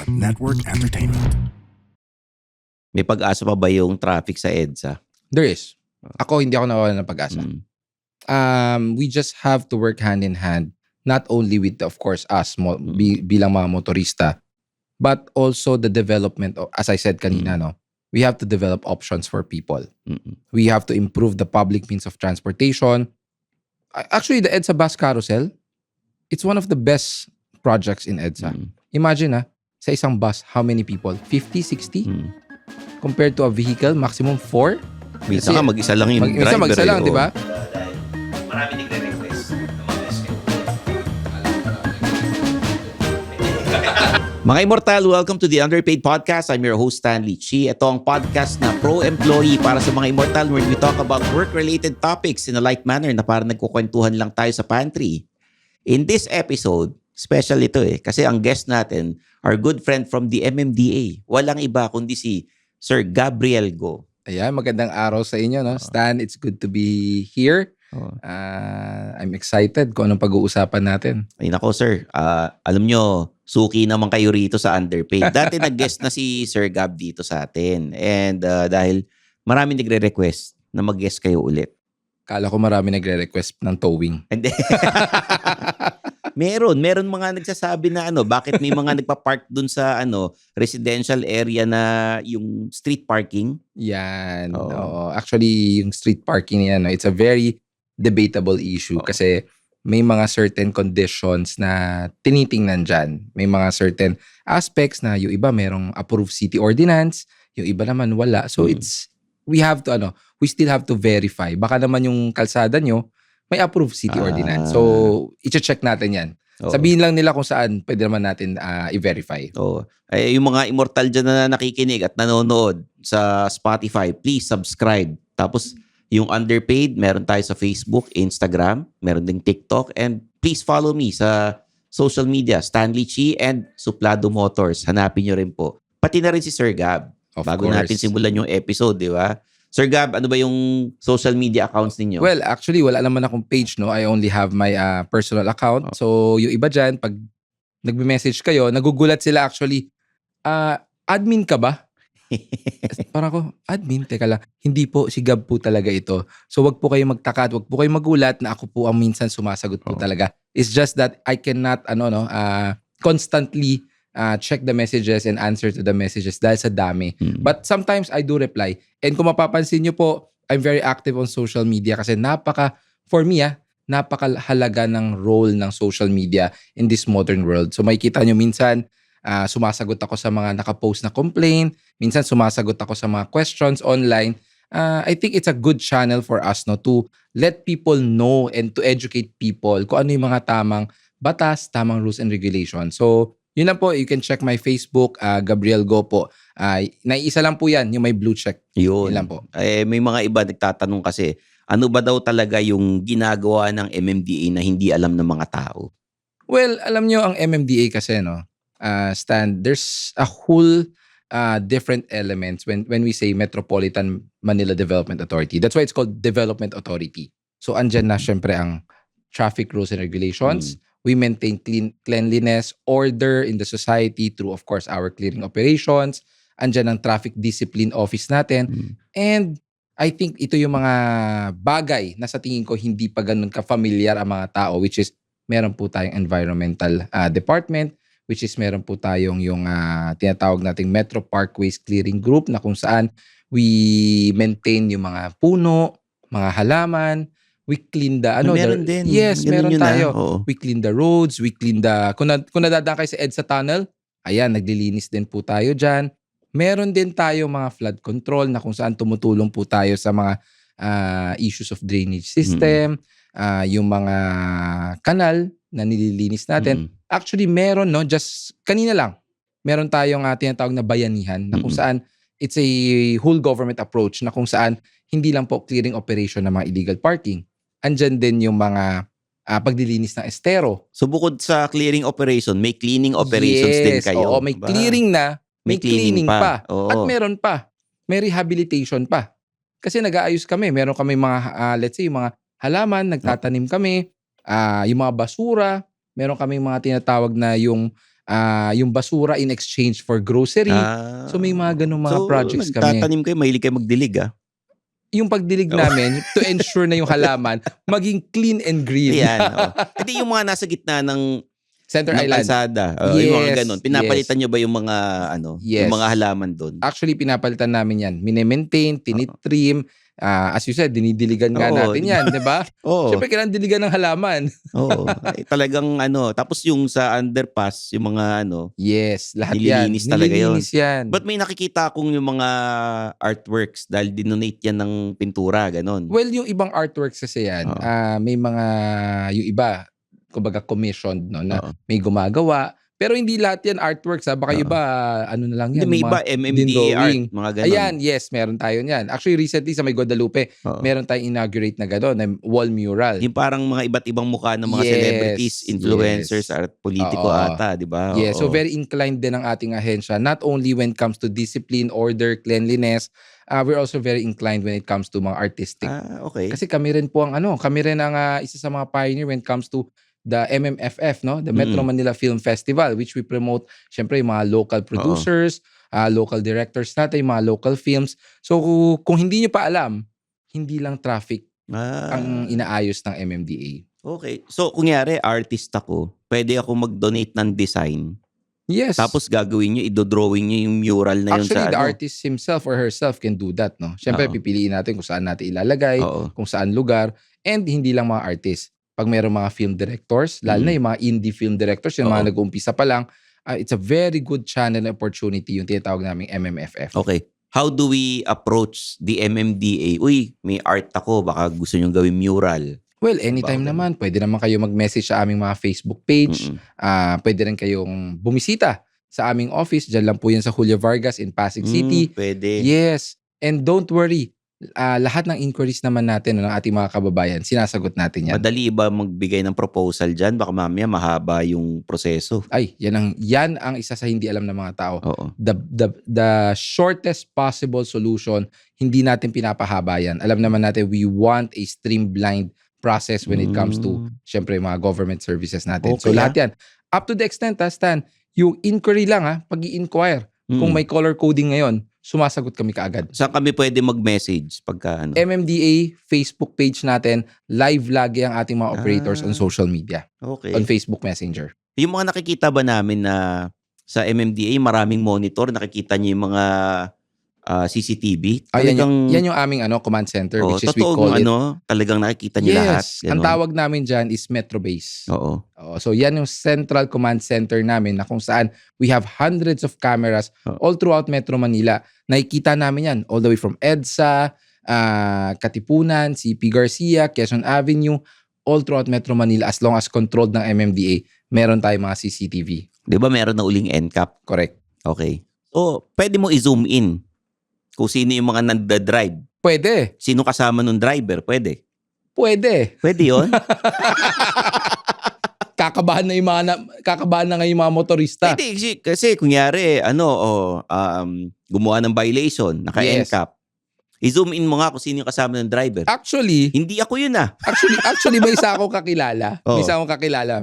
Network Entertainment. May pag-asa pa ba yung traffic sa EDSA? There is. Ako, hindi ako nawawalan ng pag-asa. We just have to work hand in hand, not only with, of course, us, bilang mga motorista, but also the development, as I said kanina, no, we have to develop options for people. We have to improve the public means of transportation. Actually, the EDSA Bus Carousel, it's one of the best projects in EDSA. Imagine, sa isang bus, how many people? 50, 60? Compared to a vehicle, maximum 4? Minsan ka mag-isa lang yung driver. Minsan mag-isa lang, di ba? Marami nagre-request. Mga Immortal, welcome to the Underpaid Podcast. I'm your host, Stanley Chi. Ito ang podcast na pro-employee para sa mga Immortal where we talk about work-related topics in a light manner na parang nagkukwentuhan lang tayo sa pantry. In this episode, special ito kasi ang guest natin, our good friend from the MMDA. Walang iba kundi si Sir Gabriel Go. Ayan, magandang araw sa inyo, no? Stan, it's good to be here. I'm excited kung anong pag-uusapan natin. Ay nako, sir. Alam nyo, suki naman kayo rito sa Underpaid. Dati nag-guest na si Sir Gab dito sa atin. And dahil marami nagre-request na mag-guest kayo ulit. Kala ko marami nagre-request ng towing. Hindi. Meron mga nagsasabi na bakit may mga nagpa-park dun sa residential area na yung street parking? Yan. Oo. Actually, yung street parking yan, it's a very debatable issue kasi may mga certain conditions na tinitingnan dyan. May mga certain aspects na yung iba merong approved city ordinance, yung iba naman wala. So we still have to verify. Baka naman yung kalsada nyo may approved city ordinance. So, i-check natin yan. Sabihin lang nila kung saan pwede naman natin i-verify. Yung mga Immortal dyan na nakikinig at nanonood sa Spotify, please subscribe. Tapos, yung Underpaid, meron tayo sa Facebook, Instagram, meron ding TikTok, and please follow me sa social media, Stanley Chi and Suplado Motors. Hanapin nyo rin po. Pati na rin si Sir Gab. Bago natin simulan yung episode, di ba? Sir Gab, ano ba yung social media accounts ninyo? Well, actually, wala naman akong page, no? I only have my personal account. So, yung iba dyan, pag nagme-message kayo, nagugulat sila actually, admin ka ba? Parang ako, admin? Teka lang. Hindi po, si Gab po talaga ito. So, wag po kayo magtaka at wag po kayo magulat na ako po ang minsan sumasagot po talaga. It's just that I cannot, constantly check the messages and answer to the messages dahil sa dami. But sometimes I do reply. And kung mapapansin nyo po, I'm very active on social media kasi for me, napakahalaga ng role ng social media in this modern world. So makikita nyo minsan, sumasagot ako sa mga nakapost na complaint. Minsan sumasagot ako sa mga questions online. I think it's a good channel for us to let people know and to educate people kung ano yung mga tamang batas, tamang rules and regulations. So, yun lang po, you can check my Facebook, Gabriel Go po. Naiisa lang po yan, yung may blue check. Yun lang po. May mga iba nagtatanong kasi, ano ba daw talaga yung ginagawa ng MMDA na hindi alam ng mga tao? Well, alam nyo ang MMDA kasi, Stan, there's a whole different elements when we say Metropolitan Manila Development Authority. That's why it's called Development Authority. So, andyan na syempre ang traffic rules and regulations. We maintain cleanliness, order in the society through, of course, our clearing operations. Andyan ang traffic discipline office natin. And I think ito yung mga bagay na sa tingin ko hindi pa ganun ka-familiar ang mga tao, which is meron po tayong environmental department, which is meron po tayong yung tinatawag nating Metro Parkways Clearing Group na kung saan we maintain yung mga puno, mga halaman. We clean the meron din. Yes, Ganun meron tayo. Oo. We clean the roads, we clean the kung nadadaan kayo sa EDSA tunnel, ayan, naglilinis din po tayo diyan. Meron din tayo mga flood control na kung saan tumutulong po tayo sa mga issues of drainage system, yung mga kanal na nililinis natin. Actually, meron just kanina lang. Meron tayong tinatawag na bayanihan na kung saan it's a whole government approach na kung saan hindi lang po clearing operation ng mga illegal parking. Andyan din yung mga paglilinis ng estero. So bukod sa clearing operation, may cleaning operations din kayo. Oo, may clearing na, may cleaning pa. Oo. At meron pa, may rehabilitation pa. Kasi nag-aayos kami. Meron kami mga, let's say, mga halaman, nagtatanim kami, yung mga basura, meron kami mga tinatawag na yung yung basura in exchange for grocery. So may mga ganung mga projects kami. Nagtatanim kayo, mahilig kayo magdilig Yung pagdilig Oo. namin to ensure na yung halaman maging clean and green. Ayan, Hindi yung mga nasa gitna ng Center ng Island. kalsada. Yung mga Yes, ganun. Pinapalitan yes. nyo ba yung mga Yes. yung mga halaman doon? Actually, pinapalitan namin yan. Mine-maintain, tinitrim. As you said, dinidiligan nga Oo, natin yan, di ba? Oo. Siyempre, kailangan diligan ng halaman. Oo. Talagang tapos yung sa underpass, yung mga Yes, lahat yan. nililinis talaga yun. Nililinis yan. But may nakikita akong yung mga artworks dahil dinonate yan ng pintura, ganun. Well, yung ibang artworks kasi yan, Oo. may mga, yung iba, kumbaga commissioned, no, na Oo. may gumagawa. Pero hindi lahat yan artworks, Baka Oo. iba, ano na lang Hindi, yan. may mga iba, MMDA drawing. art, mga ganun. Ayan, yes, meron tayo yan. Actually, recently sa may Guadalupe, Oo. meron tayong inaugurate na gano'n, na wall mural. Yung parang mga iba't ibang mukha ng mga Yes, celebrities, influencers, yes. at politiko Oo. ata, di ba? Yeah, so Oo. very inclined din ang ating ahensya, not only when it comes to discipline, order, cleanliness, we're also very inclined when it comes to mga artistic. Okay. Kasi kami rin po ang isa sa mga pioneer when it comes to the MMFF, no? The Metro Manila Film Festival, which we promote syempre yung mga local producers, local directors natin, yung mga local films. So kung hindi nyo pa alam, hindi lang traffic ang inaayos ng MMDA. Okay. So kunyari, artist ako, pwede ako mag-donate ng design. Yes. Tapos gagawin nyo, idodrawing nyo yung mural na yun Actually, sa the artist himself or herself can do that, no? Siyempre, Oo. pipiliin natin kung saan natin ilalagay, Oo. kung saan lugar, and hindi lang mga artist. Pag mayroong mga film directors, lalo na yung mga indie film directors, yung mga nag-uumpisa pa lang, it's a very good channel and opportunity yung tinatawag naming MMFF. Okay. How do we approach the MMDA? Uy, may art ako, baka gusto nyo gawin mural. Well, anytime naman. Pwede naman kayo mag-message sa aming mga Facebook page. Pwede rin kayong bumisita sa aming office. Diyan lang po yan sa Julio Vargas in Pasig City. Pwede. Yes. And don't worry. Lahat ng inquiries naman natin ng ating mga kababayan, sinasagot natin yan. Madali ba magbigay ng proposal dyan? Baka mamaya mahaba yung proseso. Ay, yan ang isa sa hindi alam ng mga tao. Oo. The shortest possible solution, hindi natin pinapahaba yan. Alam naman natin, we want a streamlined process when it comes to, syempre, mga government services natin. Okay, So lahat yan. Up to the extent, Stan, yung inquiry lang, pag-i-inquire. Kung may color coding ngayon, sumasagot kami kaagad. Saan kami pwede mag-message pagka MMDA Facebook page natin, live lagi ang ating mga operators on social media. Okay. On Facebook Messenger. Yung mga nakikita ba namin na sa MMDA, maraming monitor, nakikita niyo yung mga CCTV? Yan yung aming command center, which is we call it. Talagang nakikita niyo lahat. Yes, ang tawag namin dyan is Metro Base. Oo. So yan yung central command center namin na kung saan we have hundreds of cameras all throughout Metro Manila. Nakikita namin yan all the way from EDSA, Katipunan, CP Garcia, Quezon Avenue, all throughout Metro Manila as long as controlled ng MMDA, meron tayong mga CCTV. Di ba meron na uling NCAP? Correct. Okay. So, pwede mo i-zoom in kung sino yung mga nagda-drive. Pwede. Sino kasama nung driver? Pwede. Pwede. Pwede yun? Kakabahan na nga yung mga motorista. Hindi, kasi kunyari, gumawa ng violation, naka-NCAP. I-zoom in mo nga kung sino yung kasama ng driver. Actually, Hindi ako yun actually may isa akong kakilala. Oh. May isa akong kakilala.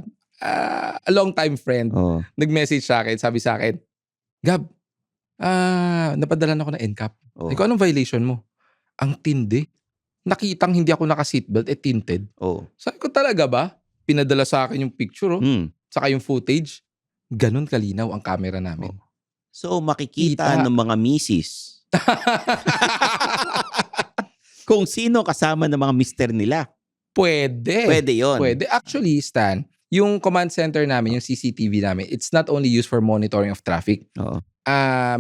A long time friend. Oh. Nag-message sa akin, sabi sa akin, Gab, napadalan ako ng NCAP. Oh. Ikaw, anong violation mo? Ang tindi. Nakitang hindi ako naka-seatbelt, tinted. Oh. Sabi ko, talaga ba? Pinadala sa akin yung picture, saka yung footage. Ganon kalinaw ang camera namin. So, makikita ng mga misis kung sino kasama ng mga mister nila. Pwede. Pwede yun. Pwede. Actually, Stan, yung command center namin, yung CCTV namin, it's not only used for monitoring of traffic. Oo.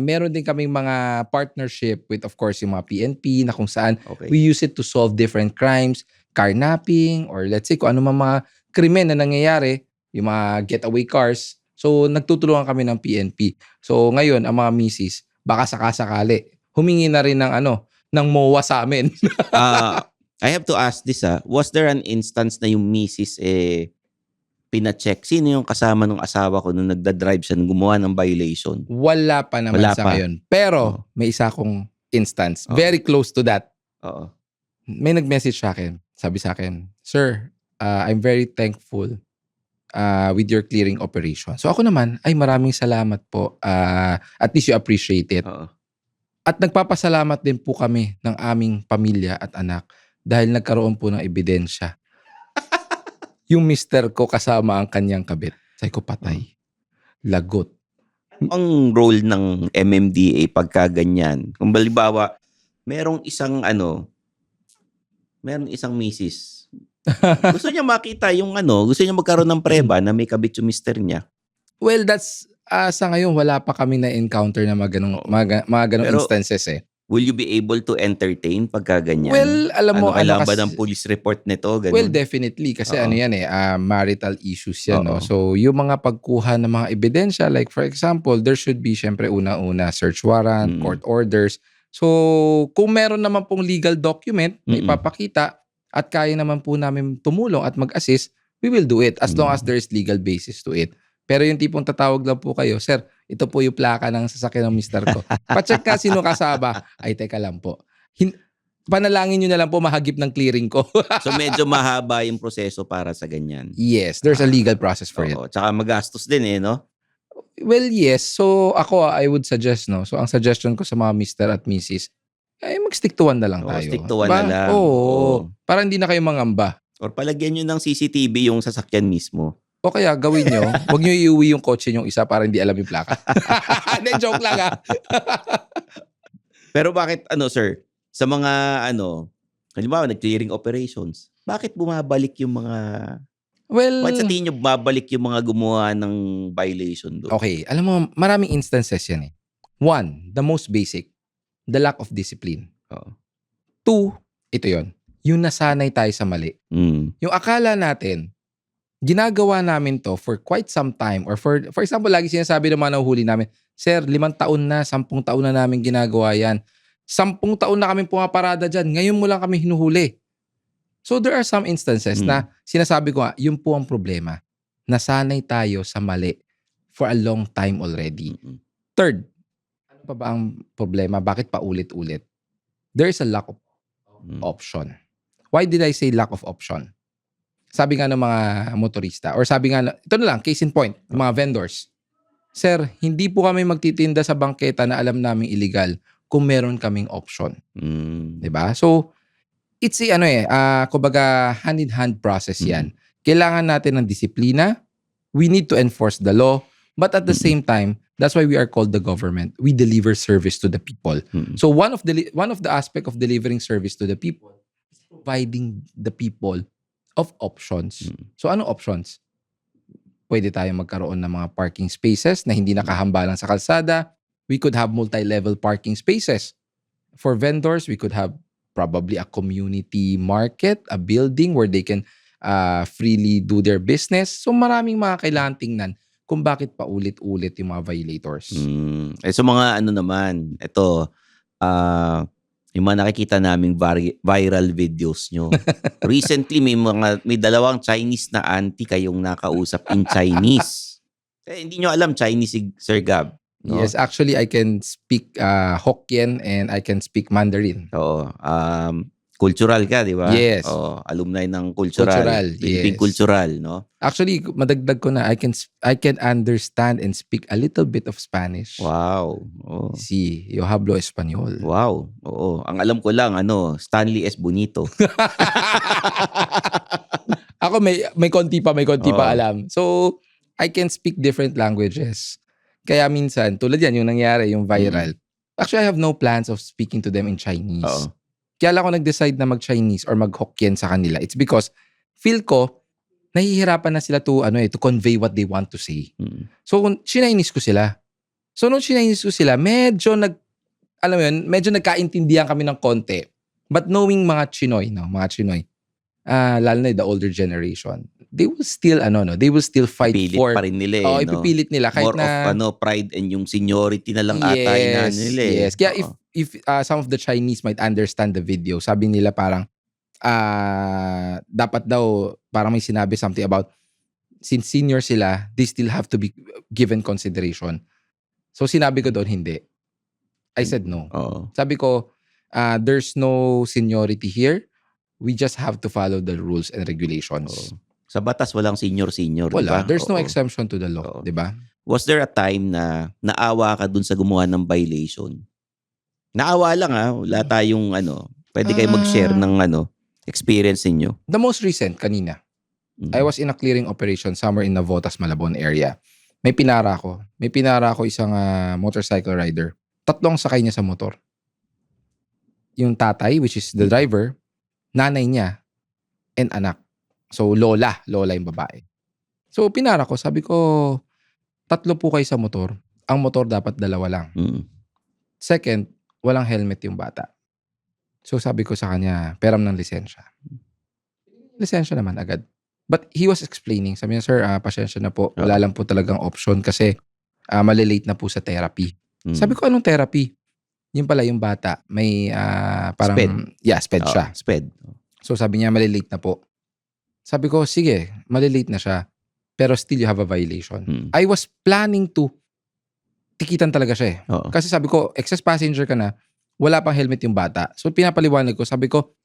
Meron din kaming mga partnership with, of course, yung mga PNP na kung saan Okay. we use it to solve different crimes, carnapping, or let's say kung ano mga krimen na nangyayari, yung mga getaway cars. So, nagtutulungan kami ng PNP. So, ngayon, ang mga misis, baka sakasakali, humingi na rin ng MOA sa amin. I have to ask this, was there an instance na yung misis pina-check sino yung kasama ng asawa ko nung nagda-drive siya nung gumawa ng violation? Wala pa naman sa ngayon. Pero, may isa akong instance. Very close to that. Oo. May nag-message sa akin. Sabi sa akin, Sir, I'm very thankful. with your clearing operation. So ako naman, ay maraming salamat po. At least you appreciate it. Oo. At nagpapasalamat din po kami ng aming pamilya at anak dahil nagkaroon po ng ebidensya. Yung mister ko kasama ang kanyang kabit. Sabi ko, patay. Lagot. Ang role ng MMDA pagka ganyan. Kung balimbawa, merong isang misis. Gusto niya makita yung gusto niya magkaroon ng preba na may kabit yung mister niya. Well, that's sa ngayon wala pa kami na-encounter na mga ganong Pero, instances eh. Will you be able to entertain pagka ganyan? Well, alam mo, kailangan ba ng police report nito? Ganun? Well, definitely. Kasi yan marital issues yan. No? So, yung mga pagkuha ng mga ebidensya, like for example, there should be syempre una-una search warrant, court orders. So, kung meron naman pong legal document na ipapakita at kaya naman po namin tumulong at mag-assist, we will do it as long as there is legal basis to it. Pero yung tipong tatawag lang po kayo, sir, ito po yung plaka ng sasakyan ng mister ko. Pacheck ka sino kasama. Ay, teka lang po. Panalangin nyo na lang po mahagip ng clearing ko. So medyo mahaba yung proseso para sa ganyan. Yes, there's a legal process for it. Tsaka magastos din no? Well, yes. So ako, I would suggest, no? So ang suggestion ko sa mga mister at missis, ay mag-stick to one na lang tayo. Stick to one na lang. Oo. Para hindi na kayo mangamba. Or palagyan nyo ng CCTV yung sasakyan mismo. O kaya gawin nyo, huwag nyo iuwi yung kotse nyo isa para hindi alam yung plaka. Hindi, joke lang Pero bakit, sir, sa mga, halimbawa, nag-clearing operations, bakit bumabalik yung mga, bakit sa tingin nyo bumabalik yung mga gumawa ng violation doon? Okay, alam mo, maraming instances yan eh. One, the most basic, the lack of discipline. Two, ito yon, yung nasanay tayo sa mali. Yung akala natin, ginagawa namin to for quite some time or for example, lagi sinasabi ng mga nahuhuli namin, sir, 5 taon na, 10 taon na namin ginagawa yan. 10 taon na kami pumaparada dyan. Ngayon mo lang kami hinuhuli. So there are some instances na sinasabi ko yun po ang problema. Nasanay tayo sa mali for a long time already. Third, ano pa ba ang problema? Bakit pa ulit-ulit? There is a lack of option. Why did I say lack of option? Sabi nga ng mga motorista, or sabi nga, ito na lang, case in point, ng mga vendors. Sir, hindi po kami magtitinda sa bangketa na alam naming illegal kung meron kaming option. Diba? So, it's kumbaga hand-in-hand process yan. Kailangan natin ng disiplina. We need to enforce the law. But at the same time, that's why we are called the government. We deliver service to the people. So, one of the aspect of delivering service to the people is providing the people of options. So, ano options? Pwede tayong magkaroon ng mga parking spaces na hindi nakahambalang sa kalsada. We could have multi-level parking spaces. For vendors, we could have probably a community market, a building where they can freely do their business. So, maraming mga kailangan tingnan kung bakit pa ulit-ulit yung mga violators. So, mga naman, ito, yung mga nakikita naming viral videos nyo. Recently, may dalawang Chinese na auntie kayong nakausap in Chinese. Hindi nyo alam Chinese si Sir Gab. No? Yes, actually, I can speak Hokkien and I can speak Mandarin. Oo. Cultural ka, di ba? Yes. Alumni ng cultural. Philippine yes. Cultural, no? Actually, madagdag ko na, I can understand and speak a little bit of Spanish. Wow. Si yo hablo Espanyol. Wow. Oo. Ang alam ko lang, Stanley S. Bonito. Ako may konti pa alam. So, I can speak different languages. Kaya minsan, tulad yan, yung nangyari, yung viral. Actually, I have no plans of speaking to them in Chinese. Kaya lang ako nag-decide na mag-Chinese or mag-Hokkien sa kanila. It's because feel ko, nahihirapan na sila to convey what they want to say. So, Chinese ko sila. So, nung Chinese ko sila, medyo nagkaintindihan kami ng konti. But knowing mga Chinoy, lalo na the older generation, they will still fight Pipilit for pa rin nila ipipilit nila kahit more of pride and yung seniority na lang ata nila Yes. Kaya if some of the Chinese might understand the video, sabi nila parang dapat daw parang may sinabi something about since senior sila, they still have to be given consideration. So sinabi ko doon hindi. I said no. Sabi ko there's no seniority here. We just have to follow the rules and regulations. Sa batas, walang senior-senior, di Wala. ba? There's no Oo. exemption to the law, Oo. di ba? Was there a time na naawa ka dun sa gumawa ng violation? Naawa lang wala tayong pwede kayo mag-share ng experience ninyo. The most recent, kanina, I was in a clearing operation somewhere in Navotas, Malabon area. May pinara ko. Isang motorcycle rider. 3 sakay niya sa motor. Yung tatay, which is the driver, nanay niya, and anak. So, lola yung babae. So, pinara ko. Sabi ko, 3 po kayo sa motor. Ang motor dapat 2 lang. Second, walang helmet yung bata. So, sabi ko sa kanya, peram ng lisensya. Lisensya naman agad. But he was explaining. Sabi niya, sir, pasensya na po. Wala lang po talagang option kasi malilate na po sa therapy. Sabi ko, anong therapy? Yun pala yung bata. May parang... Sped. Yeah, sped siya. Sped. So, sabi niya, malilate na po. Sabi ko, sige, malilate na siya. Pero still you have a violation. I was planning to tikitan talaga siya Oo. Kasi sabi ko, excess passenger ka na, wala pang helmet yung bata. So pinapaliwanag ko, sabi ko,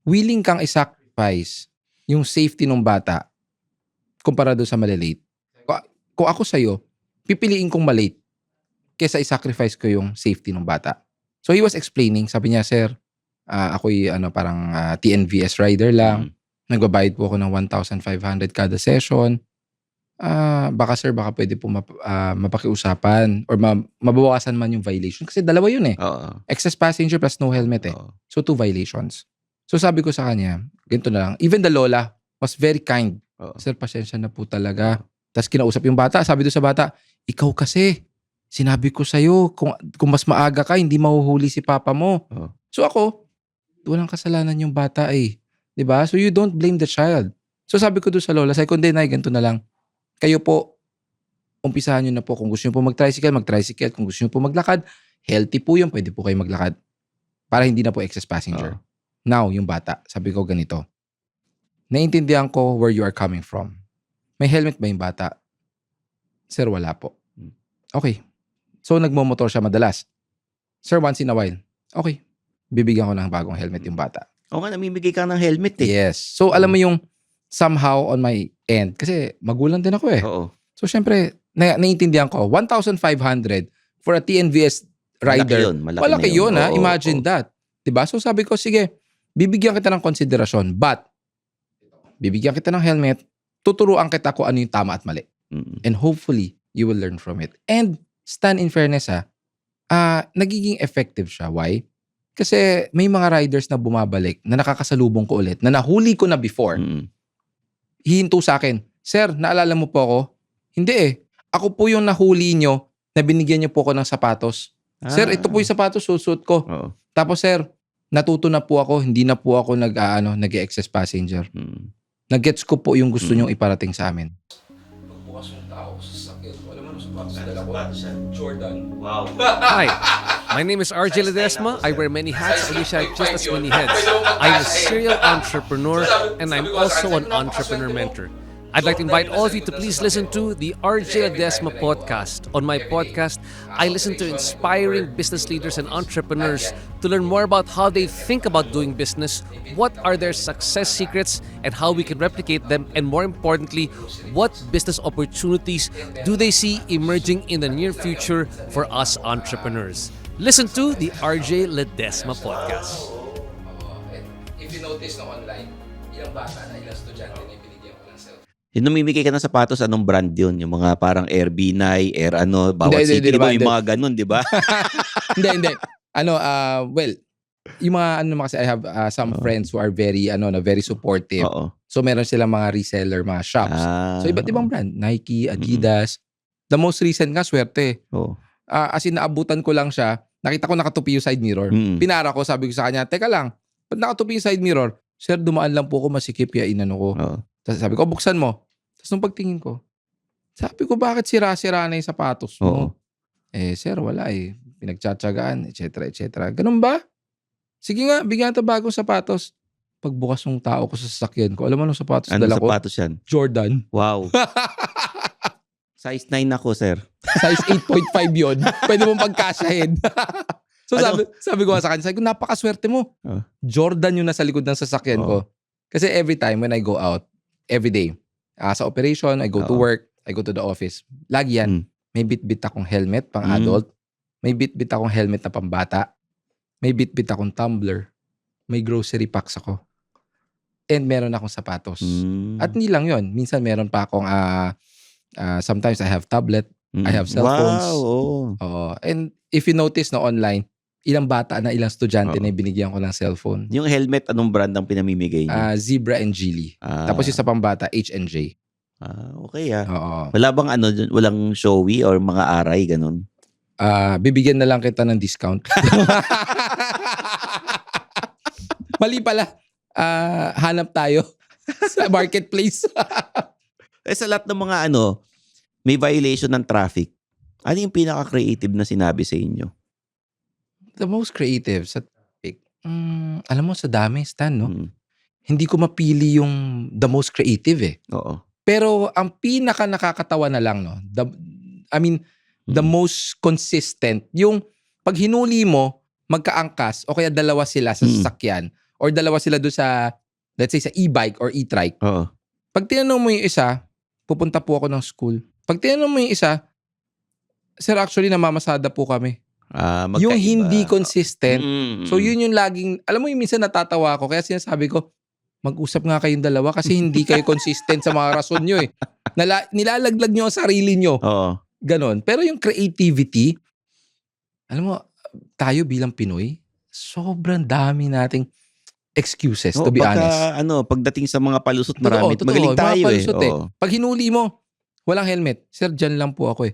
willing kang i-sacrifice yung safety ng bata kumpara doon sa malilate. Kung ako sa'yo, pipiliin kong malate kesa i-sacrifice ko yung safety ng bata. So he was explaining, sabi niya, sir, ako'y parang TNVS rider lang. Nagbabayad po ako ng 1,500 kada session. Baka sir, baka pwede po mapakiusapan or mabawasan man yung violation. Kasi 2 yun Oo. Excess passenger plus no helmet Oo. So 2 violations. So sabi ko sa kanya, ganito na lang. Even the lola was very kind. Oo. Sir, pasensya na po talaga. Tapos kinausap yung bata. Sabi doon sa bata, ikaw kasi, sinabi ko sa'yo, kung mas maaga ka, hindi mahuhuli si papa mo. Oo. So ako, walang kasalanan yung bata Diba? So you don't blame the child. So sabi ko doon sa lola, sabi ko, hindi, ganito na lang. Kayo po, umpisahan nyo na po. Kung gusto nyo po mag-tricycle. Kung gusto nyo po maglakad, healthy po yun. Pwede po kayo maglakad. Para hindi na po excess passenger. Now, yung bata, sabi ko ganito. Naiintindihan ko where you are coming from. May helmet ba yung bata? Sir, wala po. Okay. So, nagmomotor siya madalas. Sir, once in a while. Okay. Bibigyan ko ng bagong helmet yung bata. O nga, namimigay ka ng helmet Yes. So, alam mo yung somehow on my end. Kasi magulang din ako Oo. So, syempre, naiintindihan ko. 1,500 for a TNVS rider. Malaki yun. Imagine that. Diba? So, sabi ko, sige, bibigyan kita ng konsiderasyon. But, bibigyan kita ng helmet. Tuturuan kita kung ano yung tama at mali. And hopefully, you will learn from it. And, stand in fairness nagiging effective siya. Why? Kasi may mga riders na bumabalik na nakakasalubong ko ulit, na nahuli ko na before. Hihinto sa akin, sir, naalala mo po ako? Hindi Ako po yung nahuli nyo na binigyan nyo po ako ng sapatos. Sir, ito po yung sapatos, susuot ko. Oo. Tapos sir, natuto na po ako, hindi na po ako nag-excess passenger. Nag-gets ko po yung gusto nyong iparating sa amin. Bukas yung tao sa sakit. Alam mo, sapatos dala ko. Jordan. Wow. Hi, my name is RJ Ledesma. I wear many hats. I wish I had just as many heads. I'm a serial entrepreneur and I'm also an entrepreneur mentor. I'd like to invite all of you to please listen to the RJ Ledesma podcast. On my podcast, I listen to inspiring business leaders and entrepreneurs to learn more about how they think about doing business, what are their success secrets, and how we can replicate them, and more importantly, what business opportunities do they see emerging in the near future for us entrepreneurs. Listen to the RJ Ledesma podcast. If you notice na online, ilang bata na ilang estudyante na ibinigyan ko ng cellphone. Yung namimigay ka ng sapatos, anong brand yun? Yung mga parang Air B9, Air bawat Hindi, city, di ba? hindi. Yung mga ganun, di ba? Hindi. Well, yung mga kasi I have some friends who are very very supportive. Oo. So meron silang mga reseller, mga shops. So iba't ibang brand, Nike, Adidas. The most recent nga, swerte. Oo. As in, naabutan ko lang siya. Nakita ko nakatupi yung side mirror. Pinara ko, sabi ko sa kanya, teka lang, ba't nakatupi yung side mirror? Sir, dumaan lang po ako, masikip ya, inano ko. Oo. Tapos sabi ko, buksan mo. Tapos nung pagtingin ko, sabi ko, bakit sira-sira na yung sapatos mo? Oo. Sir, wala pinagtsatsagaan, etc. Ganun ba? Sige nga, bigyan ito bagong sapatos. Pagbukas ng tao ko sa sasakyan ko, alam mo anong sapatos Anong dala ko? sapatos yan? Jordan. Wow. Size 9 ako, sir. Size 8.5 yun. Pwede mong pagkasyahin. So sabi ko sa kanya, napakaswerte mo. Jordan yung nasa likod ng sasakyan ko. Kasi every time when I go out, every day, Sa operation, I go to Oo. work, I go to the office. Lagi yan. May bit-bit akong helmet pang adult. May bit-bit akong helmet na pambata. May bit-bit akong tumbler. May grocery packs ako. And meron akong sapatos. At hindi lang yun. Minsan meron pa akong, sometimes I have tablet. I have cellphones. Wow. Oo. And if you notice na online, ilang bata na, ilang estudyante Oo. na binigyan ko ng cellphone. Yung helmet, anong brand ang pinamimigay niyo? Zebra and Geely. Tapos yung sa pambata, H&J. Okay Oo. Wala bang walang showy or mga aray, ganun? Bibigyan na lang kita ng discount. Mali pala. Hanap tayo sa marketplace. Sa lahat ng mga may violation ng traffic, ano yung pinaka-creative na sinabi sa inyo? The most creative sa topic. Alam mo, sa dami, Stan, no? Hindi ko mapili yung the most creative eh. Oo. Pero ang pinaka nakakatawa na lang, no? The most consistent, yung pag hinuli mo, magkaangkas, o kaya dalawa sila sa sasakyan, or dalawa sila doon sa, let's say, sa e-bike or e-trike. Oo. Pag tinanong mo yung isa, pupunta po ako ng school. Pag tinanong mo yung isa, sir, actually, namamasada po kami. Magkaiba. Yung hindi consistent. So, yun yung laging, alam mo yung minsan natatawa ako, kaya sinasabi ko, mag-usap nga kayong dalawa kasi hindi kayo consistent sa mga rason nyo eh. Nilalaglag nyo ang sarili nyo. Oo. Ganon. Pero yung creativity, alam mo, tayo bilang Pinoy, sobrang dami nating excuses, to be honest. Pagdating sa mga palusot, Totoo, magaling tayo mga palusot eh. Oo. Pag hinuli mo, walang helmet. Sir, dyan lang po ako eh.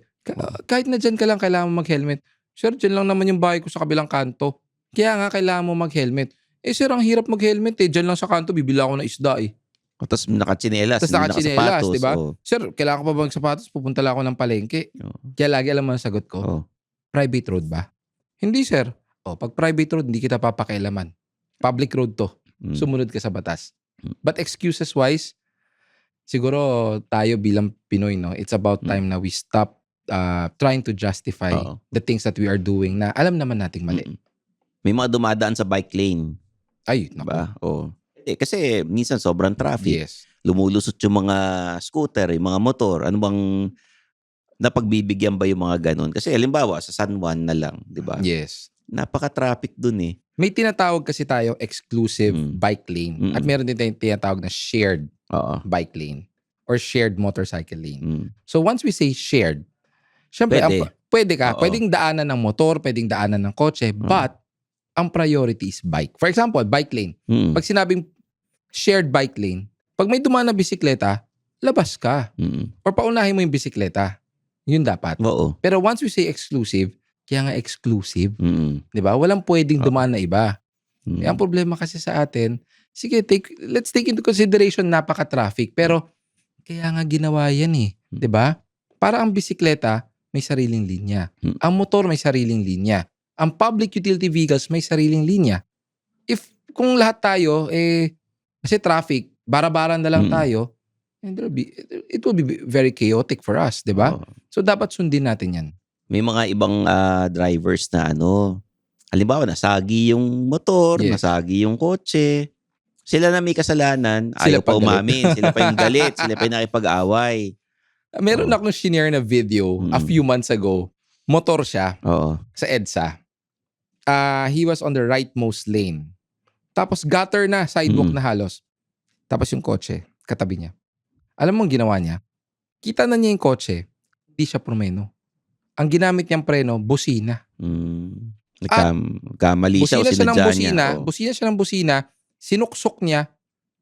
Kahit na dyan ka lang, kailangan mo mag-helmet. Sir, dyan lang naman yung bahay ko sa kabilang kanto. Kaya nga, kailangan mo mag-helmet. Sir, ang hirap mag-helmet eh. Dyan lang sa kanto, bibila ako ng isda eh. Tapos nakatsinelas. Tapos nakatsinelas, di ba? Oh. Sir, kailangan ko pa bang sapatos? Pupunta lang ako ng palengke. Kaya lagi alam mo ang sagot ko. Private road ba? Hindi, sir. Pag private road, hindi kita papakialaman. Public road to. Sumunod ka sa batas. But excuses wise, siguro tayo bilang Pinoy, no? It's about time na we stop trying to justify the things that we are doing na alam naman nating mali. May mga dumadaan sa bike lane. Ay, naku. Diba? Kasi minsan sobrang traffic. Yes. Lumulusot yung mga scooter, yung mga motor. Ano bang napagbibigyan ba yung mga ganun? Kasi halimbawa, sa San Juan na lang, di ba? Yes. Napaka-traffic dun eh. May tinatawag kasi tayo exclusive bike lane. At meron din tayong tinatawag na shared bike lane or shared motorcycle lane. So once we say shared, syempre, pwede ka. Pwedeng daanan ng motor, pwedeng daanan ng kotse, but ang priority is bike. For example, bike lane. Pag sinabing shared bike lane, pag may dumaan na bisikleta, labas ka. Or paunahin mo yung bisikleta. Yun dapat. Oo. Pero once we say exclusive, kaya nga exclusive. Di ba? Walang pwedeng dumaan na iba. Ang problema kasi sa atin, sige, let's take into consideration napaka-traffic. Pero kaya nga ginawa yan eh. Di ba? Para ang bisikleta, may sariling linya. Ang motor may sariling linya. Ang public utility vehicles may sariling linya. Kung lahat tayo, kasi traffic, bara-bara na lang tayo, it will be very chaotic for us, di ba? So, dapat sundin natin yan. May mga ibang drivers na halimbawa, nasagi yung motor, nasagi yung kotse. Sila na may kasalanan, ayaw pa umamin. Sila pa yung galit, sila pa yung nakipag-away. Meron akong shinare na video a few months ago. Motor siya sa EDSA. He was on the rightmost lane. Tapos gutter na, sidewalk na halos. Tapos yung kotse, katabi niya. Alam mo ang ginawa niya? Kita na niya yung kotse, hindi siya promeno. Ang ginamit niyang preno, busina. Kamali siya o sinadya niya. Busina siya ng busina, sinuksok niya,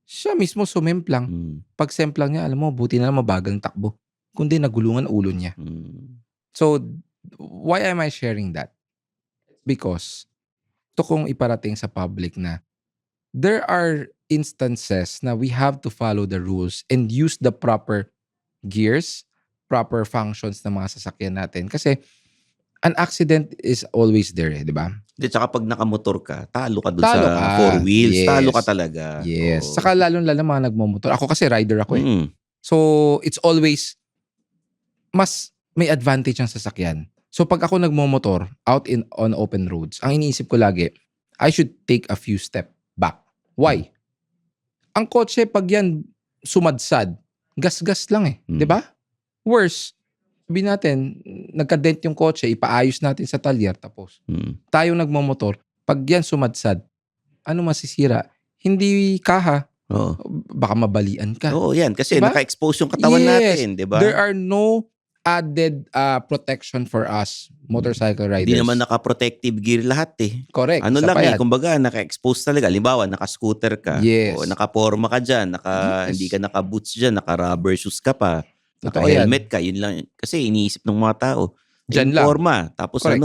siya mismo sumemplang. Pag semplang niya, alam mo, buti na lang mabagal ng takbo. Kundi nagulungan ulo niya. So, why am I sharing that? Because, ito kong iparating sa public na there are instances na we have to follow the rules and use the proper gears, proper functions ng mga sasakyan natin. Kasi, an accident is always there, di ba? Tsaka pag nakamotor ka, talo ka dun sa four wheels. Yes. Talo ka talaga. Yes. Saka lalo-lalo mga nagmamotor. Ako kasi rider ako eh. So, it's always, mas may advantage ang sasakyan. So, pag ako nagmamotor out on open roads, ang iniisip ko lagi, I should take a few step back. Why? Ang kotse, pag yan sumadsad, gas-gas lang eh. Mm. 'Di ba? Worse, sabihin natin, nagka-dent yung kotse, ipaayos natin sa talyer, tapos Mm. tayong nagmamotor, pag yan sumadsad, ano masisira? Hindi kaha, Oo. baka mabalian ka. Oo, yan. Kasi Diba? naka-expose yung katawan Yes. natin, di ba? There are no added protection for us motorcycle riders. Hindi naman naka-protective gear lahat eh. Correct. Ano isa lang pa eh, yan. kumbaga naka-expose talaga. Halimbawa, naka-scooter ka. Yes. O naka-forma ka dyan. Yes. Hindi ka naka-boots dyan. Naka-rubber shoes ka pa. Totoo yan. Naka-helmet ka. Yun lang. Kasi iniisip ng mga tao. Dyan lang. Forma. Tapos Correct.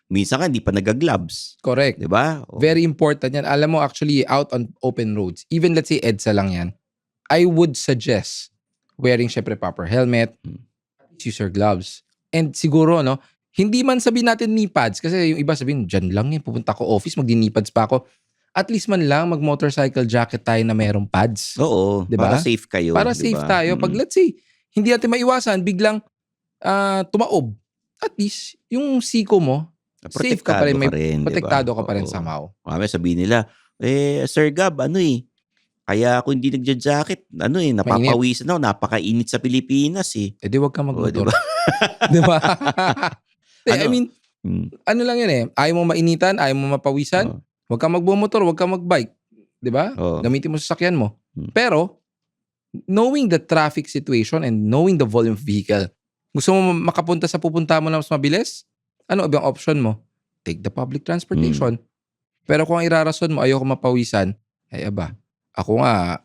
minsan ka hindi pa nag-gloves. Correct. Di ba? O, Very important yan. Alam mo, actually, out on open roads, even let's say EDSA lang yan, I would suggest wearing syempre proper helmet, use your gloves. And siguro, no, hindi man sabihin natin knee pads, kasi yung iba sabihin, dyan lang yan, pupunta ko office, magdi-knee pads pa ako. At least man lang, mag-motorcycle jacket tayo na mayroong pads. Oo. Diba? Para safe kayo. Para diba? safe tayo. Pag let's say, hindi natin maiwasan, biglang tumaob. At least, yung siko mo, safe ka pa rin. Protektado ka pa rin somehow. Kami sabihin nila, Sir Gab, kaya ako hindi nagja-jacket, napapawisan ako, napakainit sa Pilipinas eh. Eh di wag kang magmotor. Diba? Diba? I Ano? mean, ano lang yun eh. Ayaw mo mainitan, ayaw mo mapawisan, wag kang magbumotor, wag kang magbike. Diba? Gamitin mo sa sasakyan mo. Pero, knowing the traffic situation and knowing the volume of vehicle, gusto mo makapunta sa pupunta mo na mas mabilis? Ano ibang option mo? Take the public transportation. Pero kung ang irarason mo, ayoko mapawisan, ay aba, ako nga,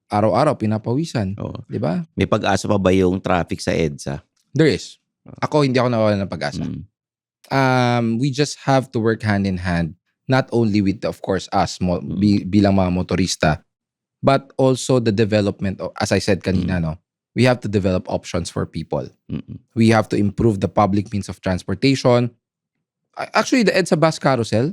araw-araw pinapawisan. Di ba? May pag-asa pa ba yung traffic sa EDSA? There is. Ako, hindi ako nawalan ng pag-asa. We just have to work hand in hand, not only with, of course, us bilang mga motorista, but also the development, as I said kanina, no? We have to develop options for people. We have to improve the public means of transportation. Actually, the EDSA Bus Carousel,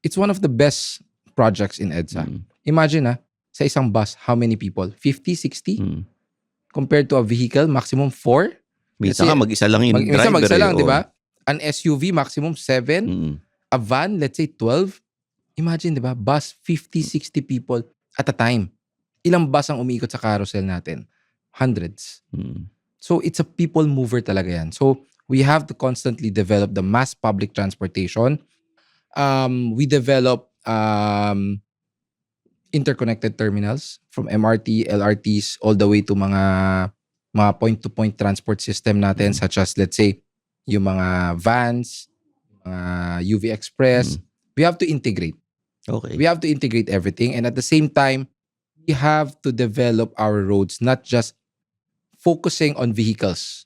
it's one of the best projects in EDSA. Imagine sa isang bus, how many people? 50, 60? Compared to a vehicle, maximum 4? Minsan nga mag-isa lang yung driver. Minsan mag-isa lang, di ba? An SUV, maximum 7. A van, let's say 12. Imagine, di ba? Bus, 50, 60 people at a time. Ilang bus ang umiikot sa carousel natin? Hundreds. So, it's a people mover talaga yan. So, we have to constantly develop the mass public transportation. We develop interconnected terminals from MRT, LRTs, all the way to mga point-to-point transport system natin, such as, let's say, yung mga vans, UV Express. We have to integrate. Okay. We have to integrate everything. And at the same time, we have to develop our roads, not just focusing on vehicles.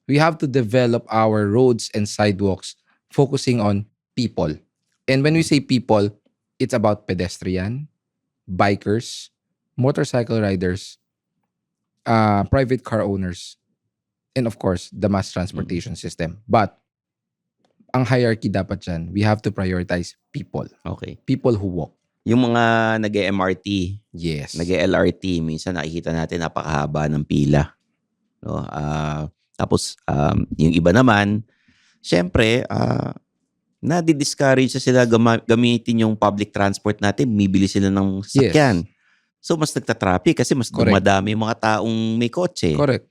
We have to develop our roads and sidewalks focusing on people. And when we say people, it's about pedestrian, bikers, motorcycle riders, private car owners, and of course, the mass transportation system. But, ang hierarchy dapat dyan, we have to prioritize people. Okay. People who walk. Yung mga nag-MRT, Yes. nag-LRT, minsan nakikita natin napakahaba ng pila. No? Tapos, yung iba naman, syempre, nadi-discourage sila gamitin yung public transport natin, bibili sila ng sasakyan. Yes. So, mas nagta-traffic kasi mas dumadami yung mga taong may kotse. Correct.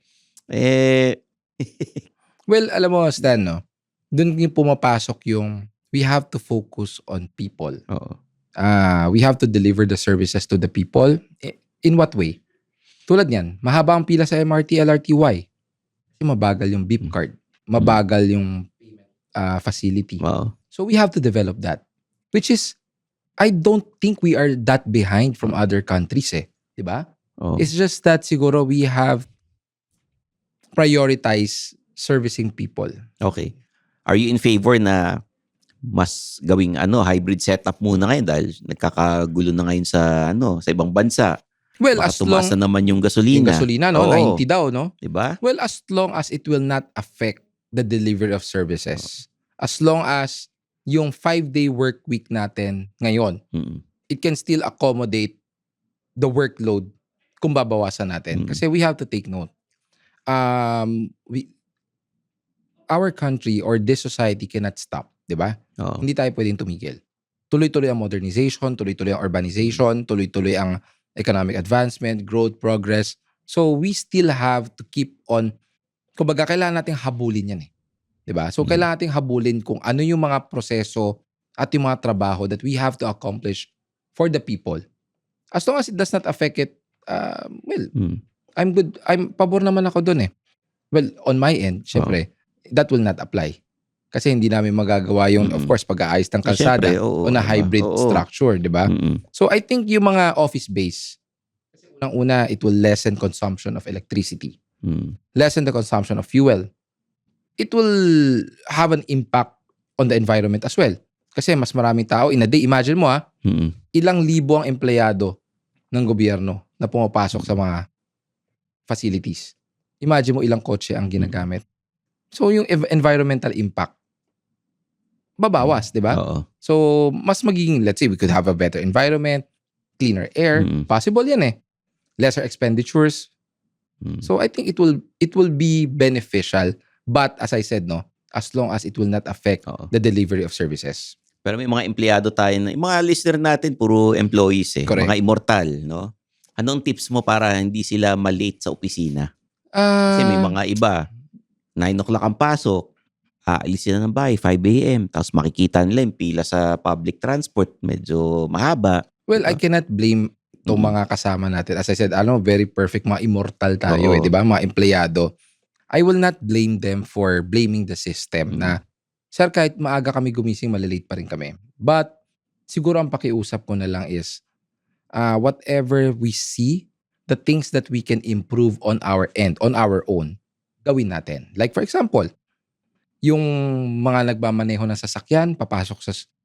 Well, alam mo, Stan, no? Doon yung pumapasok yung we have to focus on people. Oo. We have to deliver the services to the people. In what way? Tulad niyan, mahaba ang pila sa MRT, LRT-Y. Kasi mabagal yung beep card. Mabagal yung facility. Wow. So we have to develop that. Which is, I don't think we are that behind from other countries eh. Diba? Oh. It's just that siguro we have prioritized servicing people. Okay. Are you in favor na mas gawing hybrid setup muna ngayon dahil nagkakagulo na ngayon sa sa ibang bansa? Well, Baka as tumaas long na naman yung gasolina. yung gasolina, no? Oo. 90 daw, no? Diba? Well, as long as it will not affect the delivery of services. As long as yung 5-day work week natin ngayon, it can still accommodate the workload kung babawasan natin. Kasi we have to take note. Our country or this society cannot stop, di ba? Oo. Hindi tayo pwedeng tumigil. Tuloy-tuloy ang modernization, tuloy-tuloy ang urbanization, tuloy-tuloy ang economic advancement, growth, progress. So we still have to keep on, kumbaga kailangan nating habulin yan eh. 'Di ba? So kailangan nating habulin kung ano yung mga proseso at yung mga trabaho that we have to accomplish for the people. As long as it does not affect it, well, I'm good. Pabor naman ako dun eh. Well, on my end, syempre, that will not apply. Kasi hindi namin magagawa yung, of course, pag-aayos ng kalsada on a hybrid structure, di ba? So I think yung mga office base, kasi unang-una, it will lessen consumption of electricity. Lessen the consumption of fuel. It will have an impact on the environment as well. Kasi mas maraming tao in a day. Imagine mo ilang libo ang empleyado ng gobyerno na pumapasok sa mga facilities. Imagine mo ilang kotse ang ginagamit. So yung environmental impact, babawas, di ba? So mas magiging, let's say, we could have a better environment, cleaner air. Possible yan eh. Lesser expenditures. So I think it will be beneficial. But as I said, no, as long as it will not affect the delivery of services. Pero may mga empleyado tayo na, yung mga listener natin, puro employees eh. Correct. Mga immortal, no? Anong tips mo para hindi sila malate sa opisina? Kasi may mga iba, 9 o'clock ang pasok, aalis sila ng bahay, 5 a.m. Tapos makikita nila yung pila sa public transport, medyo mahaba. Well, I cannot blame itong mga kasama natin. As I said, very perfect, mga immortal tayo eh, di ba? Mga empleyado. I will not blame them for blaming the system na, sir, kahit maaga kami gumising, malilate pa rin kami. But, siguro ang pakiusap ko na lang is, whatever we see, the things that we can improve on our end, on our own, gawin natin. Like for example, yung mga nagmamaneho ng sasakyan, papasok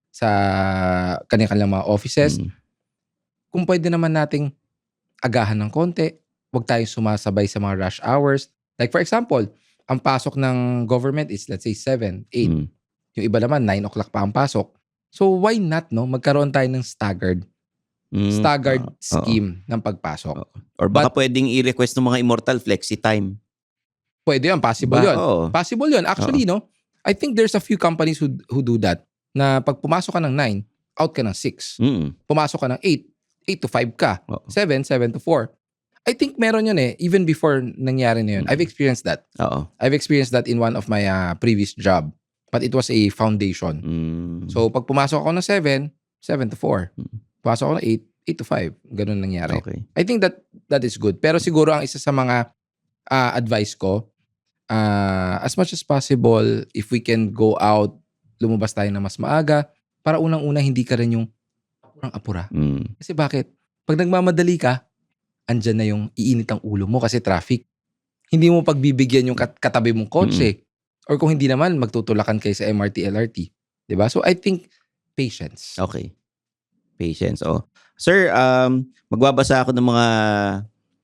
sa kanilang mga offices, kung pwede naman nating agahan ng konti, huwag tayong sumasabay sa mga rush hours. Like for example, ang pasok ng government is let's say 7, 8. Yung iba naman 9 o'clock pa ang pasok. So why not magkaroon tayo ng staggered scheme ng pagpasok. Or baka pwedeng i-request ng mga immortal flexi time. Pwede yan, possible yun. Possible yun. Actually, no, I think there's a few companies who do that na pag pumasok ka ng 9, out ka ng 6. Pumasok ka ng 8 to 5 ka. 7 to 4. I think meron yun eh. Even before nangyari na yun. I've experienced that. I've experienced that in one of my previous job. But it was a foundation. So, pag pumasok ako ng 7 to 4. Pumasok ako ng 8 to 5. Ganun nangyari. Okay. I think that is good. Pero siguro ang isa sa mga advice ko, as much as possible, if we can go out, lumabas tayo na mas maaga, para unang-una hindi ka rin yung apurang-apura. Kasi bakit? Pag nagmamadali ka, andyan na yung iinit ang ulo mo kasi traffic. Hindi mo pagbibigyan yung katabi mong kotse. Or kung hindi naman, magtutulakan kayo sa MRT, LRT. Diba? So I think, patience. Okay. Patience. Sir, magbabasa ako ng mga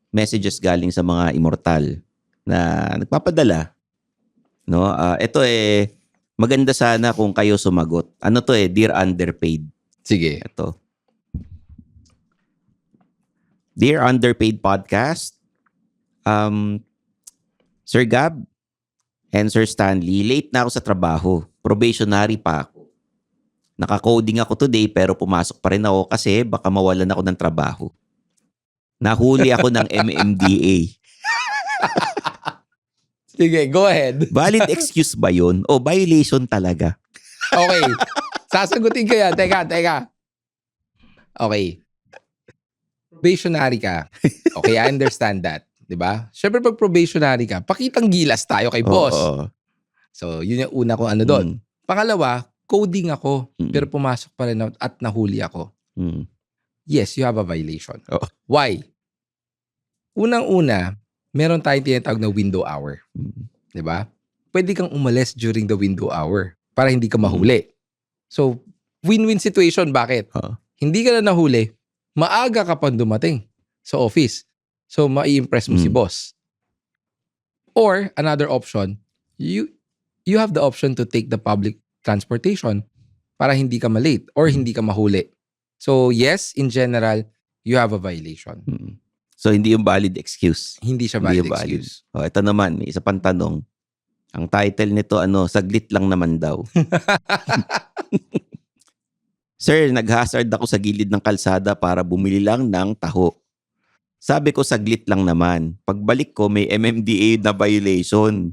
messages galing sa mga immortal na nagpapadala. No? Ito maganda sana kung kayo sumagot. Ano to Dear Underpaid. Sige. Ito. Dear Underpaid Podcast, Sir Gab and Sir Stanley, late na ako sa trabaho. Probationary pa ako. Naka-coding ako today pero pumasok pa rin ako kasi baka mawalan ako ng trabaho. Nahuli ako ng MMDA. Sige, go ahead. Valid excuse ba yun? O violation talaga? Okay. Sasagutin ko yan. Teka. Okay. Probationary ka. Okay, I understand that. Diba? Siyempre pag probationary ka, pakitang gilas tayo kay boss. So, yun yung una kong ano doon. Pangalawa, coding ako, pero pumasok pa rin at nahuli ako. Yes, you have a violation. Why? Unang-una, meron tayong tinatawag na window hour. Diba? Pwede kang umalis during the window hour para hindi ka mahuli. So, win-win situation. Bakit? Hindi ka na nahuli, maaga ka pa dumating sa office. So, mai-impress mo si boss. Or, another option, you have the option to take the public transportation para hindi ka malate or hindi ka mahuli. So, yes, in general, you have a violation. So, hindi yung valid excuse. Hindi siya valid excuse. Ito naman, may isa pang tanong. Ang title nito, saglit lang naman daw. Sir, nag-hazard ako sa gilid ng kalsada para bumili lang ng taho. Sabi ko, saglit lang naman. Pagbalik ko, may MMDA na violation.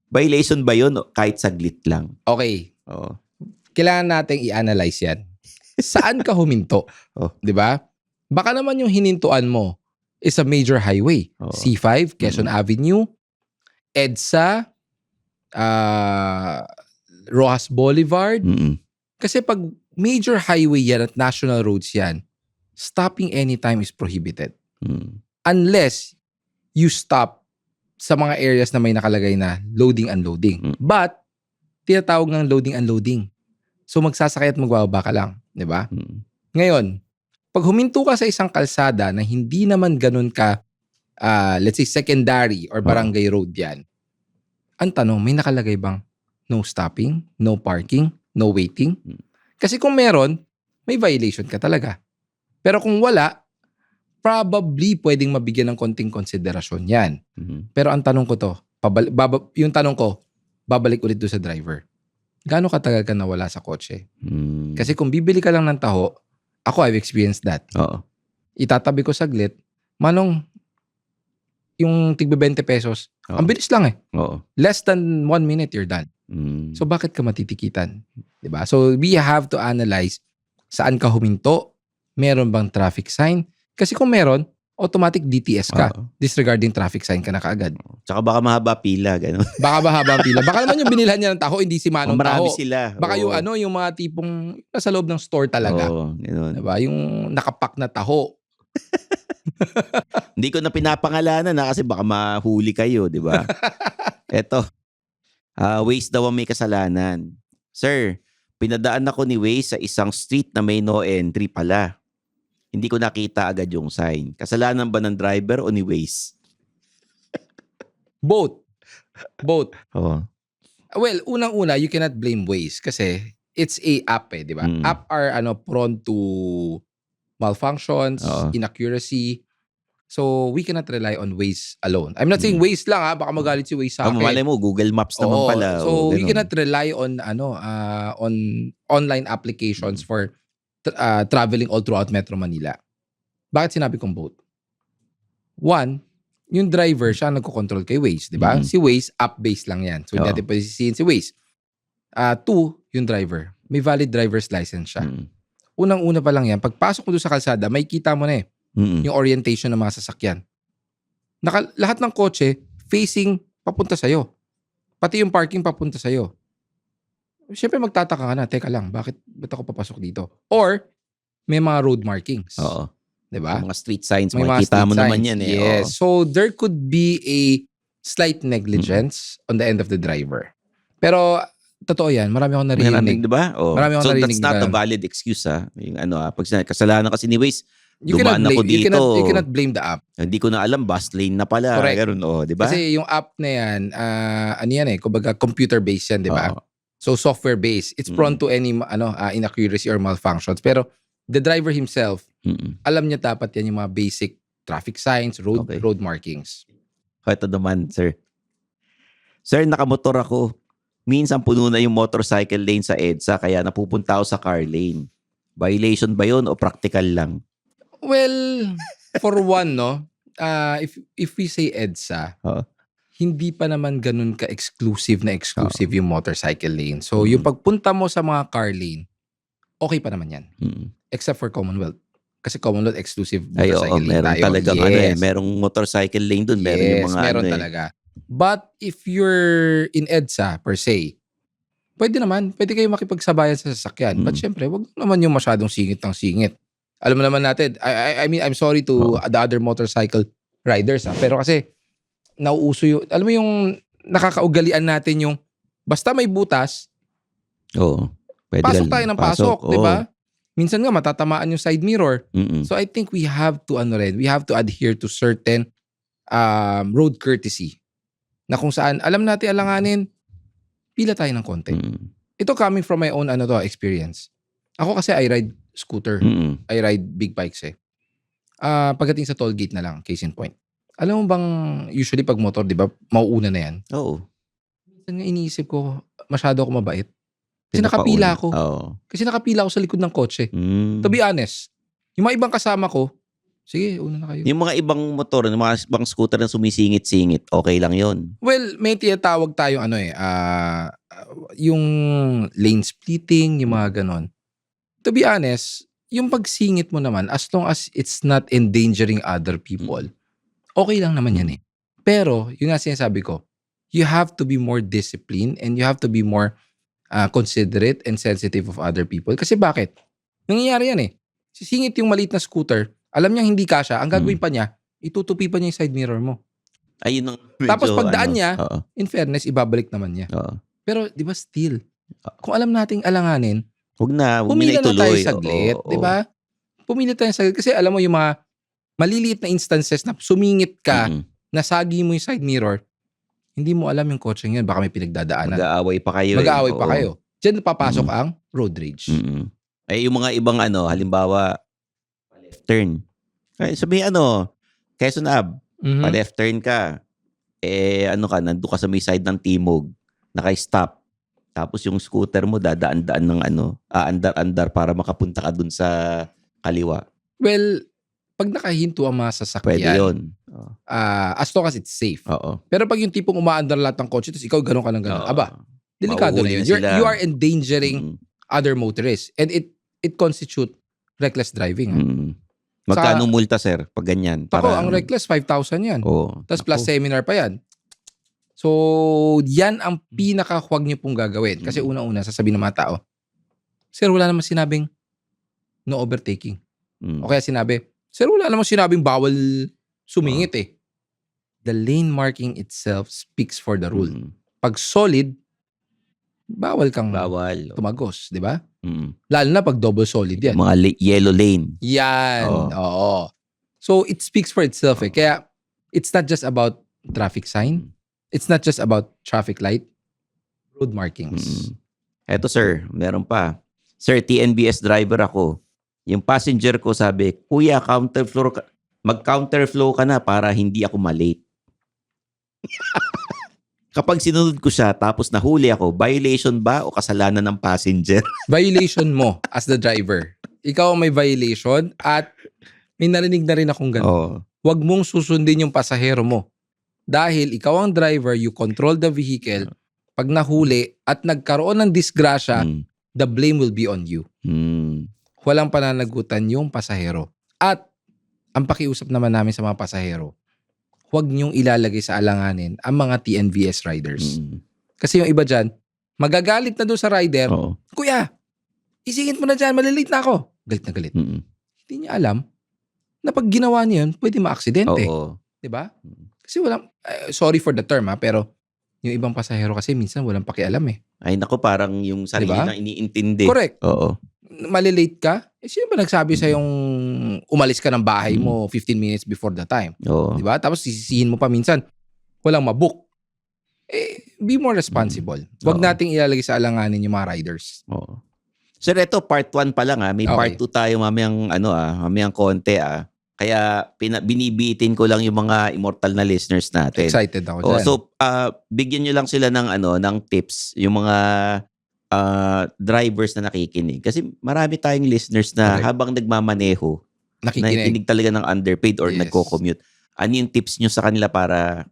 Violation ba yun? Kahit saglit lang. Okay. Oo. Kailangan nating i-analyze yan. Saan ka huminto? Oh. 'Di ba? Baka naman yung hinintuan mo is a major highway. Oo. C5, Quezon Avenue, EDSA, Rojas Boulevard. Mm-mm. Kasi pag major highway yan at national roads yan, stopping anytime is prohibited. Mm. Unless you stop sa mga areas na may nakalagay na loading unloading. But, tinatawag ng loading unloading. So magsasakay at magbababa ka lang. 'Di ba? Mm. Ngayon, pag huminto ka sa isang kalsada na hindi naman ganun ka, let's say secondary or barangay road yan, ang tanong, may nakalagay bang no stopping, no parking, no waiting? Kasi kung meron, may violation ka talaga. Pero kung wala, probably pwedeng mabigyan ng konting konsiderasyon yan. Mm. Pero ang tanong ko to, yung tanong ko, babalik ulit doon sa driver. Gaano katagal ka nawala sa kotse? Mm. Kasi kung bibili ka lang ng taho, ako, I've experienced that. Oo. Itatabi ko saglit, manong, yung tigbe 20 pesos, Oo. ang bilis lang eh. Oo. Less than 1 minute, you're done. Mm. So, bakit ka matitikitan? Diba? So, we have to analyze saan ka huminto, meron bang traffic sign? Kasi kung meron, automatic DTS ka. Oo. Disregarding traffic sign ka na kaagad. Tsaka baka mahaba pila, gano'n. Baka mahaba ang pila. Baka naman yung binilhan niya ng taho, hindi si Manong Marami taho. sila. Baka Oo. yung mga tipong nasa loob ng store talaga. Oo, gano'n. Diba? Yung nakapak na taho. Hindi ko na pinapangalanan kasi baka mahuli kayo, di ba? Eto. Waze daw ang may kasalanan. Sir, pinadaan ako ni Waze sa isang street na may no entry pala. Hindi ko nakita agad yung sign. Kasalanan ba ng driver o ni Waze? Both. Oo. Well, unang-una, you cannot blame Waze kasi it's a app eh, di ba? Mm. App are prone to malfunctions, Oo. inaccuracy. So, we cannot rely on Waze alone. I'm not saying Waze lang baka magalit si Waze sa akin. Malay mo, Google Maps naman Oo. pala. So, we ganun. cannot rely on on online applications for traveling all throughout Metro Manila. Bakit sinabi kong both? One, yung driver, siya nagko-control kay Waze, di ba? Mhm. Si Waze, app-based lang yan. So, hindi Oo. natin pwede sisihin si Waze. Two, yung driver. May valid driver's license siya. Mm. Unang-una pa lang yan, pagpasok mo doon sa kalsada, may kita mo na Mm. yung orientation ng mga sasakyan. Lahat ng kotse, facing papunta sa'yo. Pati yung parking papunta sa'yo. Siyempre magtataka ka na, teka lang, ba't ako papasok dito? Or, may mga road markings. Oo. Diba? Yung mga street signs, May mga makikita street mo naman signs. yan eh. Yes. Oo. So, there could be a slight negligence on the end of the driver. Pero, totoo yan. Marami akong Maraming, narinig. diba? Oh. Marami akong So narinig that's not na- a valid excuse Yung pag kasalanan kasi ni Waze, You cannot dumaan ako blame, you dito. cannot blame the app. Hindi ko na alam, bus lane na pala. Correct. Ganun, diba? Kasi yung app na yan, ano yan kumbaga computer-based yan, di ba? Oo. So, software-based. It's prone to any inaccuracy or malfunctions. Pero, the driver himself, Mm-mm. alam niya dapat yan yung mga basic traffic signs, Okay. road markings. Ito naman, sir. Sir, nakamotor ako. Minsan puno na yung motorcycle lane sa EDSA kaya napupunta ako sa car lane. Violation ba yun o practical lang? Well, for one, if we say EDSA, Oo. hindi pa naman ganun ka-exclusive yung motorcycle lane. So, yung pagpunta mo sa mga car lane, okay pa naman yan. Mm. Except for Commonwealth. Kasi Commonwealth exclusive Ay, motorcycle lane meron tayo. talagang merong motorcycle lane dun. Meron yung mga meron talaga. But if you're in EDSA per se, pwede kayo makipagsabayan sa sasakyan. But syempre, wag naman yung masyadong singit ng singit. Alam mo naman natin, I mean, I'm sorry to the other motorcycle riders pero kasi nauuso yung, alam mo yung nakakaugalian natin yung basta may butas, Oo. Pwede pasok tayo ng pasok, di ba? Oo. Minsan nga matatamaan yung side mirror. Mm-mm. So I think we have to adhere to certain road courtesy na kung saan alam natin alanganin, pila tayo ng konti. Mm-mm. Ito coming from my own experience. Ako kasi I ride scooter. Mm-mm. I ride big bikes pagdating sa toll gate na lang, case in point. Alam mo bang usually pag motor, di ba, mauuna na yan? Oo. Minsan nga iniisip ko, masyado ako mabait. Kasi nakapila ako. Oo. Kasi nakapila ako sa likod ng kotse. Mm. To be honest, yung mga ibang kasama ko, Sige, una na kayo. Yung mga ibang motor, yung mga ibang scooter na sumisingit-singit, okay lang yun. Well, may tinatawag tayong yung lane splitting, yung mga ganon. To be honest, yung pagsingit mo naman, as long as it's not endangering other people, okay lang naman yan eh. Pero, yung nga sinasabi ko, you have to be more disciplined and you have to be more considerate and sensitive of other people. Kasi bakit? Nangyayari yan eh. Sisingit yung maliit na scooter, alam niya hindi kasya, ang gagawin pa niya, itutupi pa niya yung side mirror mo. Ayun ang medyo, Tapos pagdaan niya, oo, in fairness, ibabalik naman niya. oo. Pero di ba still, kung alam nating alanganin, Huwag na pumila na tayo ituloy. saglit, Oo, di ba? Pumila tayo saglit. Kasi alam mo yung mga maliliit na instances na sumingit ka, Mm-mm. nasagi mo yung side mirror, hindi mo alam yung kotse yun, baka may pinagdadaanan. Mag-aaway pa kayo. Mag-aaway pa Oo. kayo. Diyan papasok ang road rage. Mm-mm. Eh, yung mga ibang halimbawa, left turn. Eh, sabihin Quezon Ave, Mhm. pa-left turn ka. Nandun ka sa may side ng Timog, naka-stop. Tapos yung scooter mo dadaan-daan ng aandar-andar para makapunta ka dun sa kaliwa. Well, pag nakahinto ang mga sasakyan, Pwede yun. as long as it's safe. Oo. Pero pag yung tipong umaandar lahat ng kotse, tapos ikaw gano'n ka lang gano'n, Oo. aba, delikado na Mauhuli yun. na sila. You are endangering Mm, other motorists. And it constitute reckless driving. mm. Magkano multa, sir, pag ganyan? Ako, ang reckless, 5,000 yan. Oo. Tapos plus seminar pa yan. So, yan ang pinaka-huwag nyo pong gagawin. Kasi una-una, sasabihin ng mga tao, sir, wala naman sinabing no overtaking. O kaya sinabi, sir, wala naman sinabing bawal sumingit eh. The lane marking itself speaks for the rule. Pag solid, bawal kang Bawal. tumagos, di ba? Mm. Lalo na pag double solid yan. Mga yellow lane. Yan. Oo. So, it speaks for itself eh. Kaya, it's not just about traffic sign. It's not just about traffic light. Road markings. Eto, sir, meron pa. Sir, TNBS driver ako. Yung passenger ko sabi, Kuya, mag-counterflow ka na para hindi ako malate. Kapag sinunod ko siya tapos nahuli ako, violation ba o kasalanan ng passenger? Violation mo as the driver. Ikaw ang may violation at may narinig na rin akong ganun. Oo. Huwag mong susundin yung pasahero mo. Dahil ikaw ang driver, you control the vehicle. Pag nahuli at nagkaroon ng disgrasya, the blame will be on you. Walang pananagutan yung pasahero. At ang pakiusap naman namin sa mga pasahero, huwag niyong ilalagay sa alanganin ang mga TNVS riders. Kasi yung iba dyan, magagalit na doon sa rider, Oo. Kuya, isingit mo na dyan, malilate na ako. Galit na galit. Hindi niya alam na pag ginawa niya yun, pwede ma-aksidente. Oo. Diba? Kasi walang, sorry for the term pero yung ibang pasahero kasi minsan walang pakialam eh. Ay, naku, parang yung sarili Diba? lang iniintindi. Correct. Oo. Malilate ka, sino ba nagsabi sa yung umalis ka ng bahay mo 15 minutes before the time? Oo. Diba? Tapos sisisihin mo pa minsan, walang mabook. Be more responsible. Huwag Oo. nating ilalagay sa alanganin yung mga riders. Oo. Sir, ito part 1 pa lang May part Okay. 2 tayo mamayang konti Kaya binibitin ko lang yung mga immortal na listeners natin. Excited ako dyan. So bigyan nyo lang sila ng tips yung mga drivers na nakikinig. Kasi marami tayong listeners na Correct. habang nagmamaneho, nakikinig talaga ng underpaid or Yes. nagko-commute. Ano yung tips nyo sa kanila para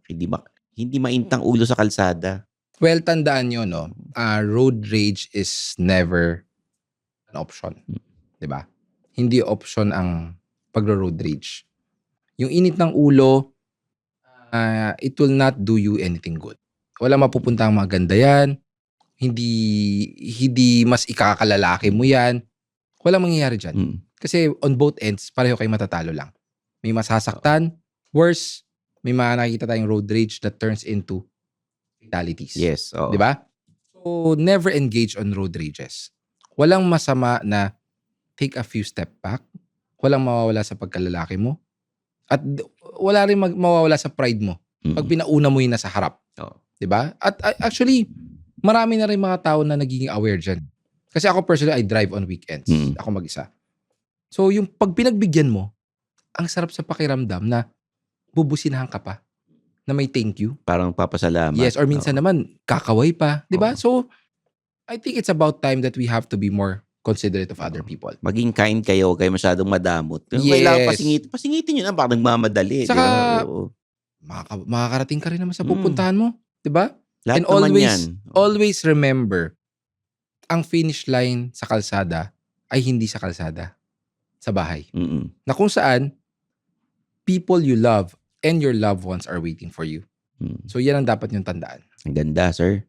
hindi maintang ulo sa kalsada? Well, tandaan nyo, no? Road rage is never an option. Diba? Hindi option ang pagro-road rage. Yung init ng ulo, it will not do you anything good. Wala mapupunta ang maganda yan. Hindi mas ikakalalaki mo yan. Walang mangyayari dyan. Kasi on both ends, pareho kayo matatalo lang. May masasaktan, worse, may mga nakikita tayong road rage that turns into fatalities. Yes. Oo. Di ba? So, never engage on road rages. Walang masama na take a few step back. Walang mawawala sa pagkalalaki mo. At wala rin mawawala sa pride mo pag pinauna mo yung nasa harap. Oo. Di ba? At actually, marami na rin mga tao na nagiging aware dyan. Kasi ako personally, I drive on weekends. Ako mag-isa. So, yung pag pinagbigyan mo, ang sarap sa pakiramdam na bubusinahan ka pa na may thank you. Parang papasalamat. Yes, or minsan Oo. naman, kakaway pa. Di ba? Oo. So, I think it's about time that we have to be more considerate of other people. Maging kind kayo, huwag kayo masyadong madamot. Kung Yes. kailangan pasingitin nyo na, baka nagmamadali. Saka, di ba? Oo. Makakarating ka rin naman sa pupuntahan mo. Diba? Lahat And naman always, yan. always remember, ang finish line sa kalsada ay hindi sa kalsada, sa bahay. Mm-mm. Na kung saan, people you love and your loved ones are waiting for you. Mm. So yan ang dapat yung tandaan. Ang ganda, sir.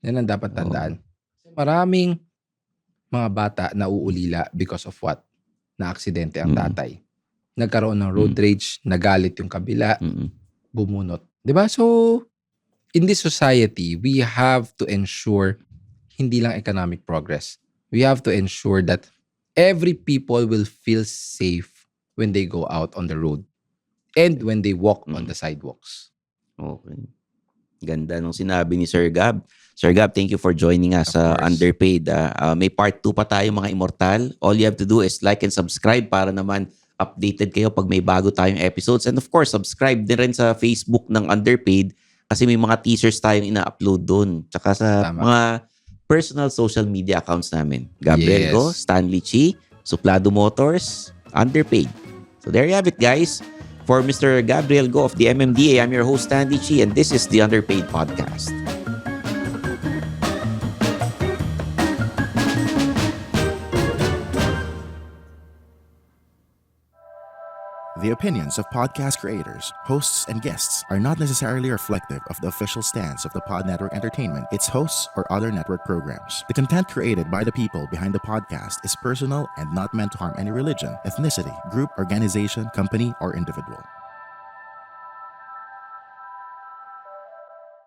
Yan ang dapat tandaan. Maraming mga bata na uulila because of what? Na aksidente ang tatay. Nagkaroon ng road rage, nagalit yung kabila, bumunot. 'Di ba? So, in this society, we have to ensure hindi lang economic progress. We have to ensure that every people will feel safe when they go out on the road and when they walk on the sidewalks. Okay. Ganda nung sinabi ni Sir Gab. Sir Gab, thank you for joining us sa Underpaid. May part 2 pa tayo mga immortal. All you have to do is like and subscribe para naman updated kayo pag may bago tayong episodes. And of course, subscribe din rin sa Facebook ng Underpaid kasi may mga teasers tayong ina-upload doon. Tsaka sa mga personal social media accounts namin. Gabriel Go, Stanley Chi, Suplado Motors, Underpaid. So there you have it, guys. For Mr. Gabriel Go of the MMDA, I'm your host, Stanley Chi, and this is the Underpaid Podcast. The opinions of podcast creators, hosts, and guests are not necessarily reflective of the official stance of the Pod Network Entertainment, its hosts, or other network programs. The content created by the people behind the podcast is personal and not meant to harm any religion, ethnicity, group, organization, company, or individual.